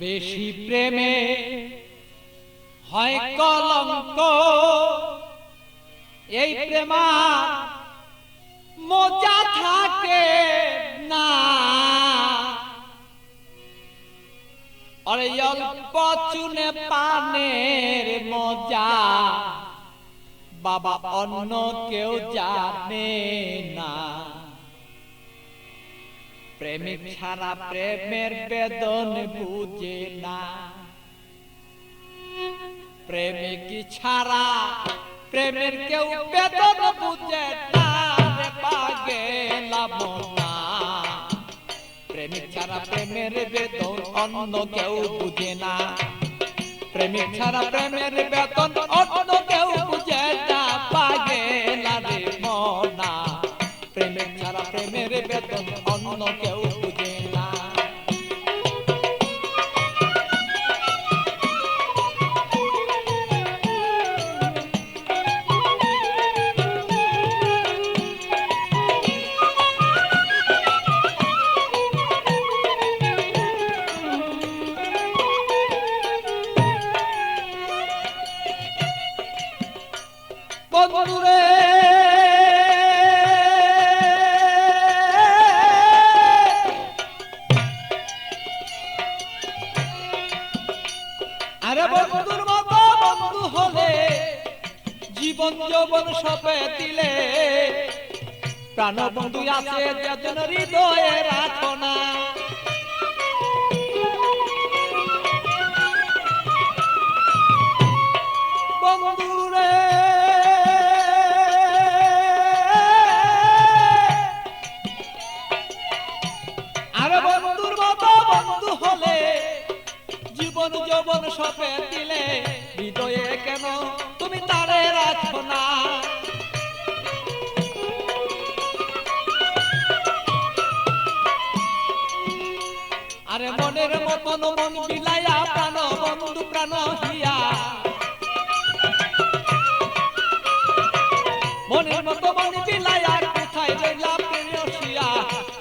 বেশি প্রেমে হয় কলঙ্ক, এই প্রেমা মজা থাকে না। আরে অল্প চুনে পানের মজা বাবা অন্য কেউ জানে না। প্রেমিক ছাড়া প্রেমের বেদন বুঝে না। প্রেমিক ছাড়া প্রেমের কেউ বেদন বুঝে না রে পাগেলা মনা। প্রেমিক ছাড়া প্রেমের বেদন অন্য কেউ বুঝে না। প্রেমিক ছাড়া প্রেমের বেদন অন্য কেউ বুঝে না পাগেলা রে মনা। প্রেমিক ছাড়া প্রেমের বেদন অন্য কেউ বুঝে না। বন্ধুরে আরে বন্ধুর মতো বন্ধু হলে জীবন যৌবন সপে দিলে। প্রাণ বন্ধু আছে যেদিন হৃদয়ে রাখো না। বন্ধুরে আরে বন্ধুর মতো বন্ধু হলে জীবন যৌবন সপে দিলে। হৃদয়ে কেন তুমি তারে রাখো না। আরে মনের মতন মন বিলাইয়া প্রাণ বন্ধু প্রাণ হিয়া। মনের মতো মন বিলাইয়া কোথায় রইলাম প্রেয়সিয়া।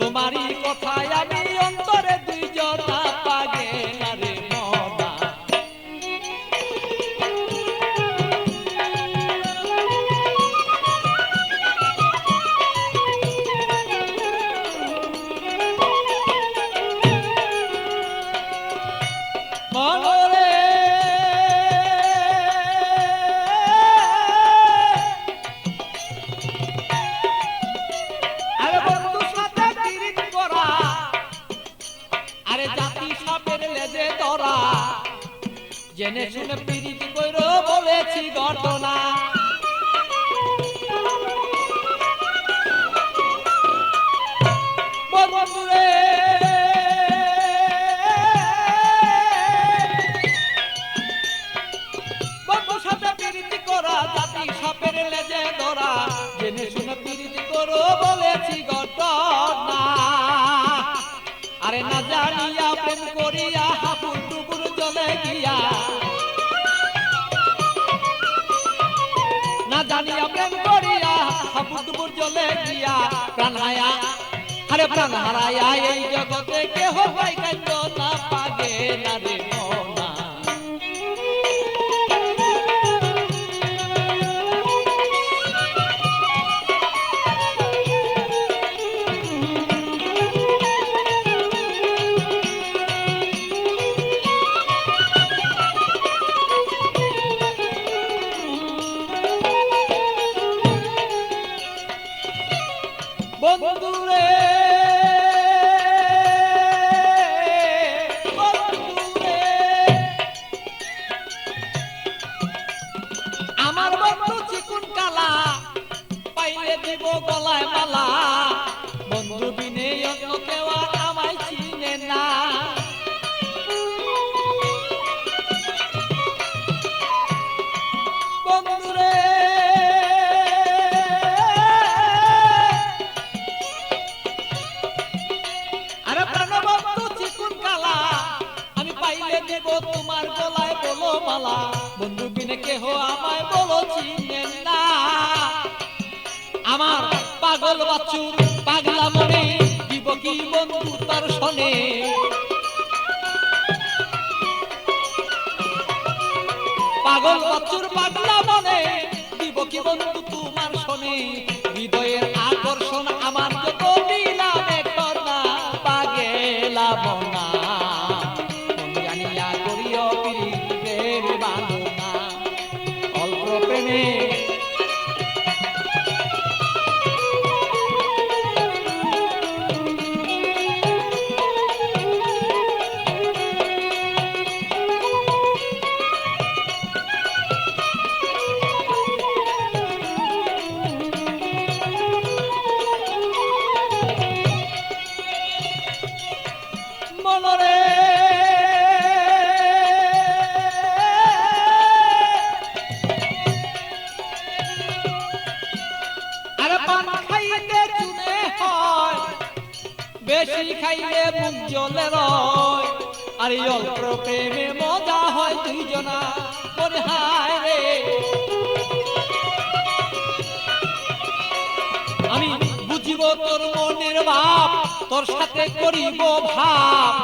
তোমারই কথায় আমি অন্তরে দুই জনা পাগেলা রে মনা। মনরে আরে বন্ধু সাথে পিরিত করা, আরে জাতি সাপের লেজে ধরা। জেনে শুনে পিরিত কইর বলেছি ঘটনা। বন্ধুরে বন্ধু সাথে পিরিতি করা, জাতি সাপের লেজে ধরা। জেনে শুনে পিরিতি করো বলেছি ঘটনা। আরে না জানিয়া প্রেম করিয়া হাবুর ডুবুর জলে গিয়া। না জানিয়া প্রেম করিয়া হাবুর ডুবুর জলে গিয়া। প্রাণ হায়া আরে প্রাণ হারায়া এই জগতে কেহ পাই কাইন্দ না পাগেলা রে মনা। বন্ধুরে বন্ধুরে আমার বন্ধু চিকুন কালা, পাইলে দিব গলায় মালা। বন্ধু বিনে অন্য কেউ আমায় চিনে না। বন্ধুরে আরে প্রাণবন্ধু চিকুন কালা, আমি পাইলে দেব তোমার গলায় বলো মালা। বন্ধু বিনে কেহ আমায় বলো চিনে না। আমার পাগল বাছুর পাগলা মনে দিব কি বন্ধু তার শোনে। পাগল বছর পাগলা মনে দিব কি বন্ধু তোমার শোনে হৃদয়ের আকর্ষণ আমার যত দিলাম এখন না পাগেলা বনা মন জানিয়া করিও প্রেমের বাঁধনা অল্প প্রেমে মনরে আরে পান খাইতে চুনে হয় বেশি খাইলে মুখ জ্বলে রয় আর এই অল্প প্রেমে মজা হয় দুইজনা মনে হায় রে আমি বুঝিব তোর মনের ভাব তোর সাথে করিব ভাব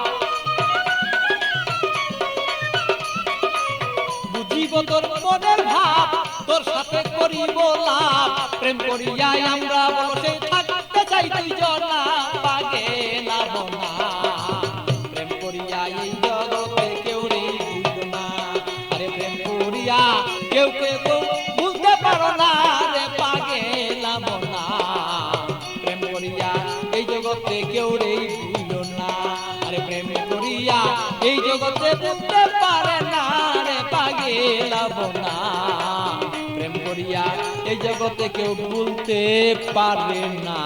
বুঝিব তোর মনের ভাব তোর সাথে করিব লাভ প্রেম করিয়াই আমরা বসে থাকতে চাই দুইজনা পাগেলা বনা প্রেম করিয়া এই জগতে কেউ রে বুঝনা আরে প্রেম করিয়া কেউ কেউ বুঝতে পারো না রে পাগেলা বনা প্রেম করিয়া এই জগতে কেউ রে বুঝলো না আরে প্রেম করিয়া এই জগতে বুঝতে পারে না রে পাগেলা বনা প্রেম করিয়া এই জগতে কেউ ভুলতে পারে না।